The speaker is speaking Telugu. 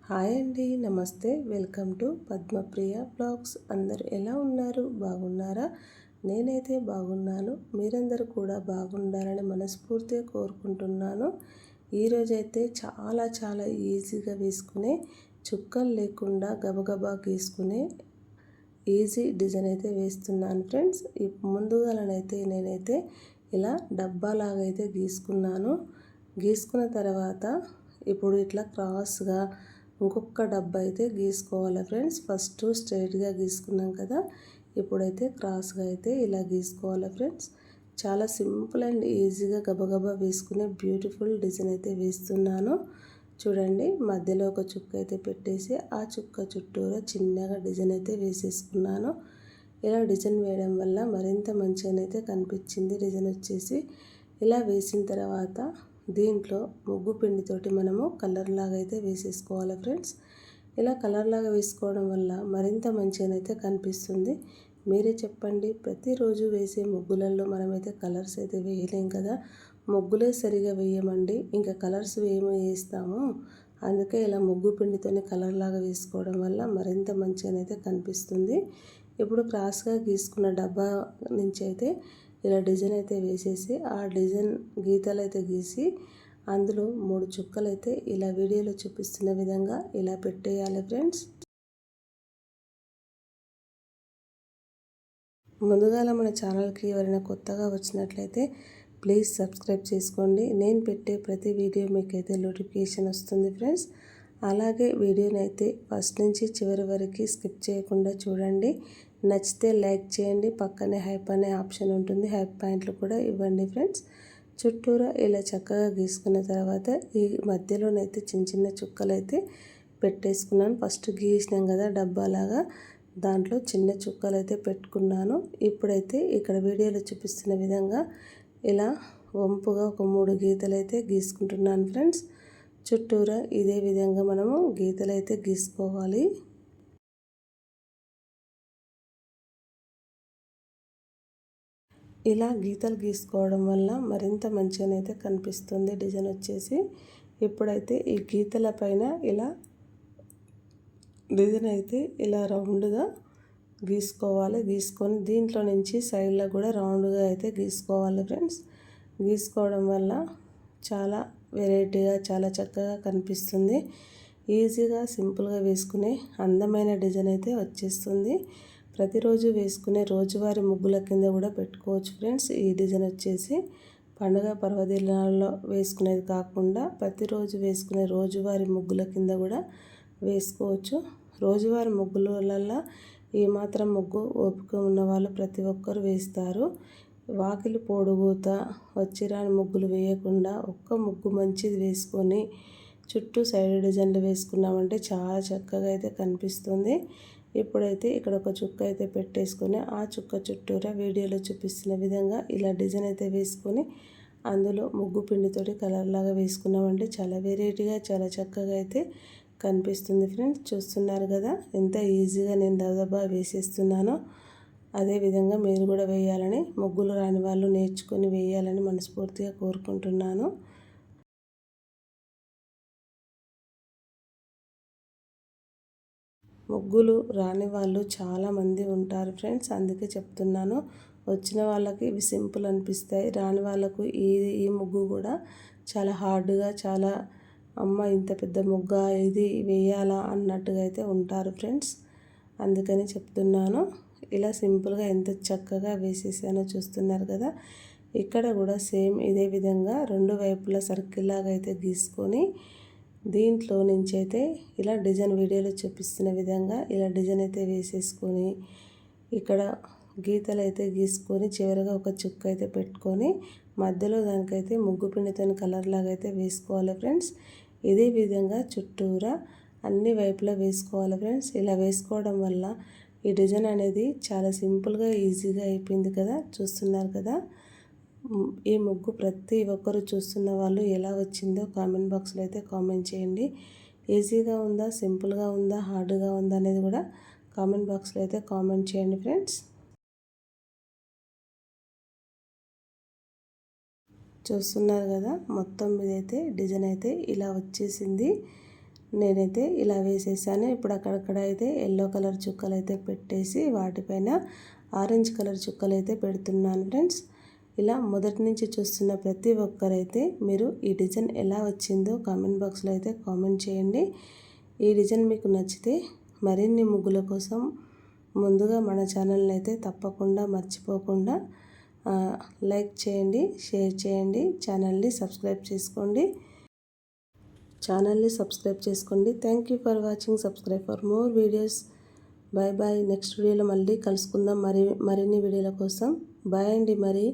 హాయ్ అండి, నమస్తే. Welcome to Padmapriya blogs. అందరూ ఎలా ఉన్నారు? బాగున్నారా? నేనైతే బాగున్నాను. మీరందరూ కూడా బాగుండాలని మనస్ఫూర్తిగా కోరుకుంటున్నాను. ఈరోజైతే చాలా ఈజీగా వేసుకునే, చుక్కలు లేకుండా గబగబా గీసుకునే ఈజీ డిజైన్ అయితే వేస్తున్నాను ఫ్రెండ్స్. ముందుగానైతే నేనైతే ఇలా డబ్బాలాగా అయితే గీసుకున్నాను. గీసుకున్న తర్వాత ఇప్పుడు ఇట్లా క్రాస్గా ఇంకొక డబ్బా అయితే గీసుకోవాలి ఫ్రెండ్స్. ఫస్ట్ స్ట్రైట్గా గీసుకున్నాం కదా, ఇప్పుడైతే క్రాస్గా అయితే ఇలా గీసుకోవాలి ఫ్రెండ్స్. చాలా సింపుల్ అండ్ ఈజీగా గబగబా వేసుకునే బ్యూటిఫుల్ డిజైన్ అయితే వేస్తున్నాను. చూడండి, మధ్యలో ఒక చుక్క అయితే పెట్టేసి ఆ చుక్క చుట్టూరా చిన్నగా డిజైన్ అయితే వేసేసుకున్నాను. ఇలా డిజైన్ వేయడం వల్ల మరింత మంచిగానైతే కనిపించింది. డిజైన్ వచ్చేసి ఇలా వేసిన తర్వాత దీంట్లో ముగ్గు పిండితోటి మనము కలర్ లాగా అయితే వేసేసుకోవాలి ఫ్రెండ్స్. ఇలా కలర్ లాగా వేసుకోవడం వల్ల మరింత మంచిగానైతే కనిపిస్తుంది. మీరే చెప్పండి, ప్రతిరోజు వేసే ముగ్గులలో మనమైతే కలర్స్ అయితే వేయలేం కదా, ముగ్గులే సరిగా వేయమండి, ఇంకా కలర్స్ ఏమి వేస్తాము. అందుకే ఇలా ముగ్గు పిండితోనే కలర్ లాగా వేసుకోవడం వల్ల మరింత మంచిగానైతే కనిపిస్తుంది. ఇప్పుడు క్రాస్గా గీసుకున్న డబ్బా నుంచి అయితే ఇలా డిజైన్ అయితే వేసేసి ఆ డిజైన్ గీతలు అయితే గీసి అందులో 3 చుక్కలు అయితే ఇలా వీడియోలో చూపిస్తున్న విధంగా ఇలా పెట్టేయాలి ఫ్రెండ్స్. ముందుగా మన ఛానల్కి ఎవరైనా కొత్తగా వచ్చినట్లయితే ప్లీజ్ సబ్స్క్రైబ్ చేసుకోండి. నేను పెట్టే ప్రతి వీడియో మీకైతే నోటిఫికేషన్ వస్తుంది ఫ్రెండ్స్. అలాగే వీడియోని అయితే ఫస్ట్ నుంచి చివరి వరకు స్కిప్ చేయకుండా చూడండి. నచ్చితే లైక్ చేయండి. పక్కనే హైప్ అనే ఆప్షన్ ఉంటుంది, హైప్ పాయింట్లు కూడా ఇవ్వండి ఫ్రెండ్స్. చుట్టూరా ఇలా చక్కగా గీసుకున్న తర్వాత ఈ మధ్యలోనైతే చిన్న చుక్కలు అయితే పెట్టేసుకున్నాను. ఫస్ట్ గీసినాం కదా డబ్బాలాగా, దాంట్లో చిన్న చుక్కలు అయితే పెట్టుకున్నాను. ఇప్పుడైతే ఇక్కడ వీడియోలో చూపిస్తున్న విధంగా ఇలా వంపుగా ఒక 3 గీతలు అయితే గీసుకుంటున్నాను ఫ్రెండ్స్. చుట్టూరా ఇదే విధంగా మనము గీతలు అయితే గీసుకోవాలి. ఇలా గీతలు గీసుకోవడం వల్ల మరింత మంచిగానైతే కనిపిస్తుంది డిజైన్ వచ్చేసి. ఇప్పుడైతే ఈ గీతల పైన ఇలా డిజైన్ అయితే ఇలా రౌండ్గా గీసుకోవాలి. గీసుకొని దీంట్లో నుంచి సైడ్లో కూడా రౌండ్గా అయితే గీసుకోవాలి ఫ్రెండ్స్. గీసుకోవడం వల్ల చాలా వెరైటీగా చాలా చక్కగా కనిపిస్తుంది. ఈజీగా సింపుల్గా వేసుకునే అందమైన డిజైన్ అయితే వచ్చేస్తుంది. ప్రతిరోజు వేసుకునే రోజువారీ ముగ్గుల కింద కూడా పెట్టుకోవచ్చు ఫ్రెండ్స్. ఈ డిజైన్ వచ్చేసి పండుగ పర్వదినాల్లో వేసుకునేది కాకుండా ప్రతిరోజు వేసుకునే రోజువారీ ముగ్గుల కింద కూడా వేసుకోవచ్చు. రోజువారీ ముగ్గులలో ఏమాత్రం ముగ్గు ఓపిక ఉన్న వాళ్ళు ప్రతి ఒక్కరు వేస్తారు. వాకిలి పొడుగుత వచ్చిరాని ముగ్గులు వేయకుండా ఒక్క ముగ్గు మంచిది వేసుకొని చుట్టూ సైడ్ డిజైన్లు వేసుకున్నామంటే చాలా చక్కగా అయితే కనిపిస్తుంది. ఇప్పుడైతే ఇక్కడ ఒక చుక్క అయితే పెట్టేసుకొని ఆ చుక్క చుట్టూరా వీడియోలో చూపిస్తున్న విధంగా ఇలా డిజైన్ అయితే వేసుకొని అందులో ముగ్గు పిండితోటి కలర్ లాగా వేసుకున్నామంటే చాలా వెరైటీగా చాలా చక్కగా అయితే కనిపిస్తుంది ఫ్రెండ్స్. చూస్తున్నారు కదా ఎంత ఈజీగా నేను దబదబా వేసేస్తున్నానో. అదేవిధంగా మీరు కూడా వేయాలని, ముగ్గులు రాని వాళ్ళు నేర్చుకొని వేయాలని మనస్ఫూర్తిగా కోరుకుంటున్నాను. ముగ్గులు రాని వాళ్ళు చాలామంది ఉంటారు ఫ్రెండ్స్, అందుకే చెప్తున్నాను. వచ్చిన వాళ్ళకి ఇవి సింపుల్ అనిపిస్తాయి, రాని వాళ్ళకు ఈ ముగ్గు కూడా చాలా హార్డ్గా, చాలా అమ్మ ఇంత పెద్ద ముగ్గ ఇది వేయాలా అన్నట్టుగా అయితే ఉంటారు ఫ్రెండ్స్. అందుకని చెప్తున్నాను. ఇలా సింపుల్గా ఎంత చక్కగా వేసేసానో చూస్తున్నారు కదా. ఇక్కడ కూడా సేమ్ ఇదే విధంగా 2 వైపులా సర్కిల్ లాగా అయితే గీసుకొని దీంట్లో నుంచి అయితే ఇలా డిజైన్ వీడియోలో చూపిస్తున్న విధంగా ఇలా డిజైన్ అయితే వేసేసుకొని ఇక్కడ గీతలు అయితే గీసుకొని చివరిగా ఒక చుక్క అయితే పెట్టుకొని మధ్యలో దానికైతే ముగ్గు పిండితో కలర్ లాగా అయితే వేసుకోవాలి ఫ్రెండ్స్. ఇదే విధంగా చుట్టూరా అన్ని వైపులా వేసుకోవాలి ఫ్రెండ్స్. ఇలా వేసుకోవడం వల్ల ఈ డిజైన్ అనేది చాలా సింపుల్గా ఈజీగా అయిపోయింది కదా. చూస్తున్నారు కదా, ఈ ముగ్గు ప్రతి ఒక్కరు చూస్తున్న వాళ్ళు ఎలా వచ్చిందో కామెంట్ బాక్స్లో అయితే కామెంట్ చేయండి. ఈజీగా ఉందా, సింపుల్గా ఉందా, హార్డ్గా ఉందా అనేది కూడా కామెంట్ బాక్స్లో అయితే కామెంట్ చేయండి ఫ్రెండ్స్. చూస్తున్నారు కదా, మొత్తం మీద అయితే డిజైన్ అయితే ఇలా వచ్చేసింది. నేనైతే ఇలా వేసేసాను. ఇప్పుడు అక్కడక్కడ అయితే ఎల్లో కలర్ చుక్కలు అయితే పెట్టేసి వాటిపైన ఆరెంజ్ కలర్ చుక్కలు అయితే పెడుతున్నాను ఫ్రెండ్స్. ఇలా మొదటి నుంచి చూస్తున్న ప్రతి ఒక్కరైతే మీరు ఈ డిజైన్ ఎలా వచ్చిందో కామెంట్ బాక్స్లో అయితే కామెంట్ చేయండి. ఈ డిజైన్ మీకు నచ్చితే మరిన్ని ముగ్గుల కోసం ముందుగా మన ఛానల్ని అయితే తప్పకుండా మర్చిపోకుండా లైక్ చేయండి, షేర్ చేయండి, ఛానల్ని సబ్స్క్రైబ్ చేసుకోండి. Thank you for watching. Subscribe for more videos. Bye bye. Next వీడియోలో మళ్ళీ కలుసుకుందాం మరిన్ని వీడియోల కోసం. బాయ్ అండి మరి.